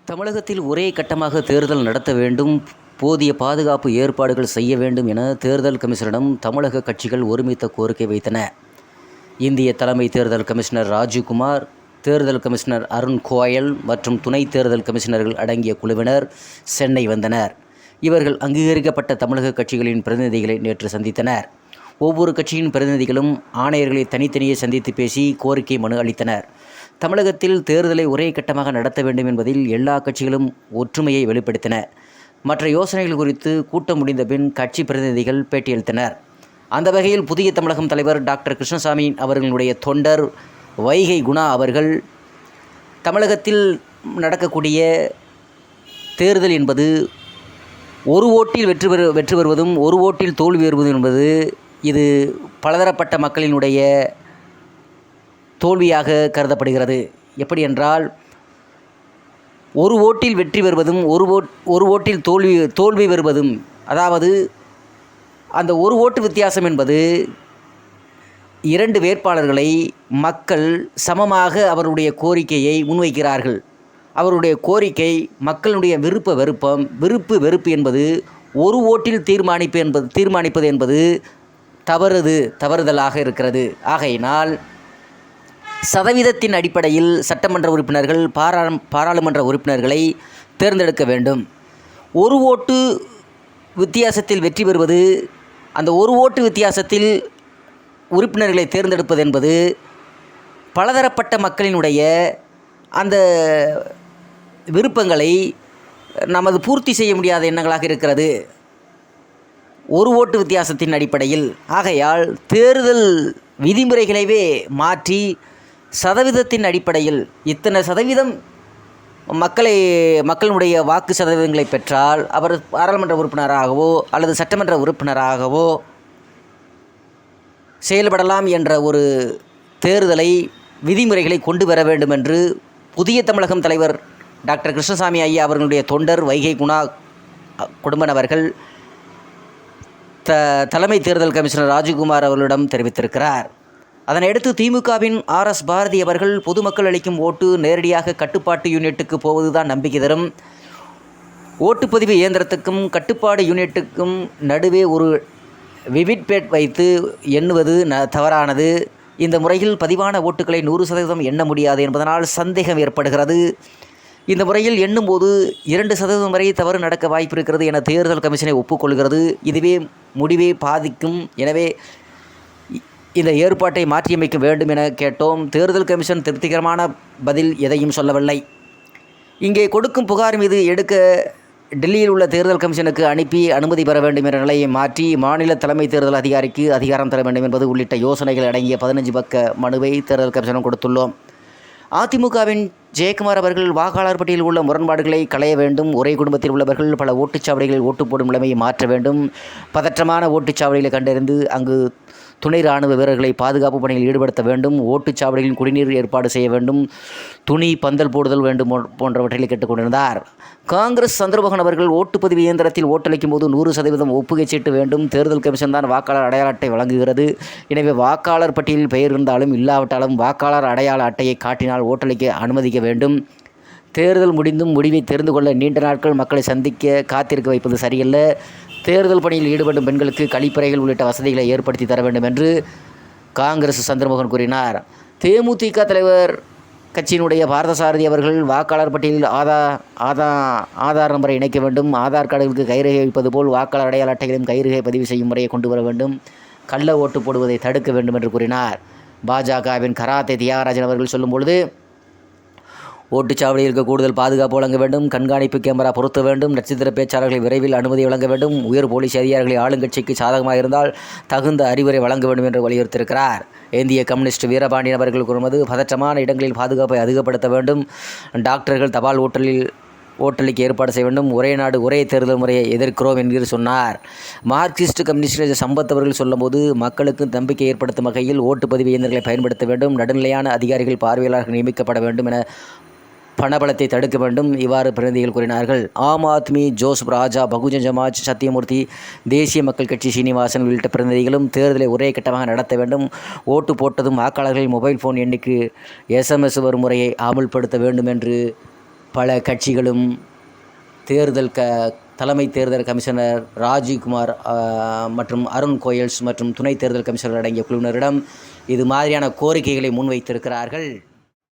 தமிழகத்தில் ஒரே கட்டமாக தேர்தல் நடத்த வேண்டும், போதிய பாதுகாப்பு ஏற்பாடுகள் செய்ய வேண்டும் என தேர்தல் கமிஷனிடம் தமிழக கட்சிகள் ஒருமித்த கோரிக்கை வைத்தன. இந்திய தலைமை தேர்தல் கமிஷனர் ராஜீவ்குமார், தேர்தல் கமிஷனர் அருண் கோயல் மற்றும் துணை தேர்தல் கமிஷனர்கள் அடங்கிய குழுவினர் சென்னை வந்தனர். இவர்கள் அங்கீகரிக்கப்பட்ட தமிழக கட்சிகளின் பிரதிநிதிகளை நேற்று சந்தித்தனர். ஒவ்வொரு கட்சியின் பிரதிநிதிகளும் ஆணையர்களை தனித்தனியே சந்தித்து பேசி கோரிக்கை மனு அளித்தனர். தமிழகத்தில் தேர்தலை ஒரே கட்டமாக நடத்த வேண்டும் என்பதில் எல்லா கட்சிகளும் ஒற்றுமையை வெளிப்படுத்தின. மற்ற யோசனைகள் குறித்து கூட்டம் முடிந்த பின் கட்சி பிரதிநிதிகள் பேட்டியளித்தனர். அந்த வகையில் புதிய தமிழகம் தலைவர் டாக்டர் கிருஷ்ணசாமி அவர்களுடைய தொண்டர் வைகை குணா அவர்கள், தமிழகத்தில் நடக்கக்கூடிய தேர்தல் என்பது ஒரு ஓட்டில் வெற்றி பெறுவதும் ஒரு ஓட்டில் தோல்வி பெறுவதும் என்பது இது பலதரப்பட்ட மக்களினுடைய தோல்வியாக கருதப்படுகிறது. எப்படி என்றால், ஒரு ஓட்டில் வெற்றி பெறுவதும் ஒரு ஓட்டில் தோல்வி பெறுவதும், அதாவது அந்த ஒரு ஓட்டு வித்தியாசம் என்பது இரண்டு வேட்பாளர்களை மக்கள் சமமாக அவருடைய கோரிக்கையை முன்வைக்கிறார்கள். அவருடைய கோரிக்கை மக்களுடைய விருப்பு வெறுப்பு என்பது ஒரு ஓட்டில் தீர்மானிப்பது என்பது தவறுதலாக இருக்கிறது. ஆகையினால் சதவீதத்தின் அடிப்படையில் சட்டமன்ற உறுப்பினர்கள், பாராளுமன்ற உறுப்பினர்களை தேர்ந்தெடுக்க வேண்டும். ஒரு ஓட்டு வித்தியாசத்தில் வெற்றி பெறுவது, அந்த ஒரு ஓட்டு வித்தியாசத்தில் உறுப்பினர்களை தேர்ந்தெடுப்பது என்பது பலதரப்பட்ட மக்களினுடைய அந்த விருப்பங்களை நமது பூர்த்தி செய்ய முடியாத எண்ணங்களாக இருக்கிறது, ஒரு ஓட்டு வித்தியாசத்தின் அடிப்படையில். ஆகையால் தேர்தல் விதிமுறைகளைவே மாற்றி சதவீதத்தின் அடிப்படையில் இத்தனை சதவீதம் மக்களுடைய வாக்கு சதவீதங்களை பெற்றால் அவர் பாராளுமன்ற உறுப்பினராகவோ அல்லது சட்டமன்ற உறுப்பினராகவோ செயல்படலாம் என்ற ஒரு தேர்தலை விதிமுறைகளை கொண்டு வர வேண்டும் என்று புதிய தமிழகம் தலைவர் டாக்டர் கிருஷ்ணசாமி ஐயா அவர்களுடைய தொண்டர் வைகை குணா குடும்பனவர்கள் தலைமை தேர்தல் கமிஷனர் ராஜீவ்குமார் அவர்களிடம் தெரிவித்திருக்கிறார். அதனையடுத்து திமுகவின் RS பாரதி அவர்கள், பொதுமக்கள் அளிக்கும் ஓட்டு நேரடியாக கட்டுப்பாட்டு யூனிட்டுக்கு போவதுதான் நம்பிக்கை தரும். ஓட்டுப்பதிவு இயந்திரத்துக்கும் கட்டுப்பாடு யூனிட்டுக்கும் நடுவே ஒரு விவிட்பேட் வைத்து எண்ணுவது தவறானது. இந்த முறையில் பதிவான ஓட்டுகளை 100% எண்ண முடியாது என்பதனால் சந்தேகம் ஏற்படுகிறது. இந்த முறையில் எண்ணும்போது 2% வரை தவறு நடக்க வாய்ப்பு இருக்கிறது என தேர்தல் கமிஷனை ஒப்புக்கொள்கிறது. இதுவே முடிவை பாதிக்கும். எனவே இந்த ஏற்பாட்டை மாற்றியமைக்க வேண்டும் என கேட்டோம். தேர்தல் கமிஷன் திருப்திகரமான பதில் எதையும் சொல்லவில்லை. இங்கே கொடுக்கும் புகார் மீது எடுக்க டெல்லியில் உள்ள தேர்தல் கமிஷனுக்கு அனுப்பி அனுமதி பெற வேண்டும் என்ற நிலையை மாற்றி மாநில தலைமை தேர்தல் அதிகாரிக்கு அதிகாரம் தர வேண்டும் என்பது உள்ளிட்ட யோசனைகள் அடங்கிய 15 பக்க மனுவை தேர்தல் கமிஷனும் கொடுத்துள்ளோம். அதிமுகவின் ஜெயக்குமார் அவர்கள், வாக்காளர் பட்டியலில் உள்ள முரண்பாடுகளை களைய வேண்டும். ஒரே குடும்பத்தில் உள்ளவர்கள் பல ஓட்டுச்சாவடிகளில் ஓட்டு போடும் நிலைமையை மாற்ற வேண்டும். பதற்றமான ஓட்டுச்சாவடிகளை கண்டறிந்து அங்கு துணை இராணுவ வீரர்களை பாதுகாப்பு பணியில் ஈடுபடுத்த வேண்டும். ஓட்டுச்சாவடிகளில் குடிநீர் ஏற்பாடு செய்ய வேண்டும். துணி பந்தல் போடுதல் வேண்டும் போன்றவற்றில் கேட்டுக்கொண்டிருந்தார். காங்கிரஸ் சந்திரமோகன் அவர்கள், ஓட்டுப்பதிவு இயந்திரத்தில் ஓட்டளிக்கும் போது 100% ஒப்புகை சீட்டு வேண்டும். தேர்தல் கமிஷன் தான் வாக்காளர் அடையாள அட்டை வழங்குகிறது. எனவே வாக்காளர் பட்டியலில் பெயர் இருந்தாலும் இல்லாவிட்டாலும் வாக்காளர் அடையாள அட்டையை காட்டினால் ஓட்டளிக்க அனுமதிக்க வேண்டும். தேர்தல் முடிந்தும் முடிவை தெரிந்து கொள்ள நீண்ட நாட்கள் மக்களை சந்திக்க காத்திருக்க வைப்பது சரியல்ல. தேர்தல் பணியில் ஈடுபடும் பெண்களுக்கு கழிப்பறைகள் உள்ளிட்ட வசதிகளை ஏற்படுத்தி தர வேண்டும் என்று காங்கிரஸ் சந்திரமோகன் கூறினார். தேமுதிக தலைவர் கட்சியினுடைய பார்த்தசாரதி அவர்கள், வாக்காளர் பட்டியலில் ஆதார் நம்பரை இணைக்க வேண்டும். ஆதார் கார்டுகளுக்கு கைரேகை வைப்பது போல் வாக்காளர் அடையாள அட்டைகளையும் கைரேகை பதிவு செய்யும் முறையை கொண்டு வர வேண்டும். கள்ள ஓட்டு போடுவதை தடுக்க வேண்டும் என்று கூறினார். பாஜகவின் கராத்தே தியாகராஜன் அவர்கள் சொல்லும்பொழுது, ஓட்டுச்சாவடியிற்கு கூடுதல் பாதுகாப்பு வழங்க வேண்டும். கண்காணிப்பு கேமரா பொருத்த வேண்டும். நட்சத்திர பேச்சாளர்களை விரைவில் அனுமதி வழங்க வேண்டும். உயர் போலீஸ் அதிகாரிகளை ஆளுங்கட்சிக்கு சாதகமாக இருந்தால் தகுந்த அறிவுரை வழங்க வேண்டும் என்று வலியுறுத்தியிருக்கிறார். இந்திய கம்யூனிஸ்ட் வீரபாண்டியன் அவர்கள் கூறுவது, பதற்றமான இடங்களில் பாதுகாப்பை அதிகப்படுத்த வேண்டும். டாக்டர்கள் தபால் ஓட்டலுக்கு ஏற்பாடு செய்ய வேண்டும். ஒரே நாடு ஒரே தேர்தல் முறையை எதிர்க்கிறோம் என்று சொன்னார். மார்க்சிஸ்ட் கம்யூனிஸ்ட் சம்பத் அவர்கள் சொல்லும்போது, மக்களுக்கு நம்பிக்கை ஏற்படுத்தும் வகையில் ஓட்டுப்பதிவு இயந்திரங்களை பயன்படுத்த வேண்டும். நடுநிலையான அதிகாரிகள் பார்வையாளர்கள் நியமிக்கப்பட வேண்டும் என பணபலத்தை தடுக்க வேண்டும். இவ்வாறு பிரதிநிதிகள் கூறினார்கள். ஆம் ஆத்மி, ஜோசப் ராஜா, பகுஜன் சமாஜ், சத்தியமூர்த்தி, தேசிய மக்கள் கட்சி சீனிவாசன் உள்ளிட்ட பிரதிநிதிகளும் தேர்தலை ஒரே கட்டமாக நடத்த வேண்டும். ஓட்டு போட்டதும் வாக்காளர்களின் மொபைல் ஃபோன் எண்ணிக்கு SMS வரும் முறையை அமுல்படுத்த வேண்டும் என்று பல கட்சிகளும் தலைமை தேர்தல் கமிஷனர் ராஜீவ்குமார் மற்றும் அருண் கோயல்ஸ் மற்றும் துணை தேர்தல் கமிஷனர் அடங்கிய குழுவினரிடம் இது மாதிரியான கோரிக்கைகளை முன்வைத்திருக்கிறார்கள்.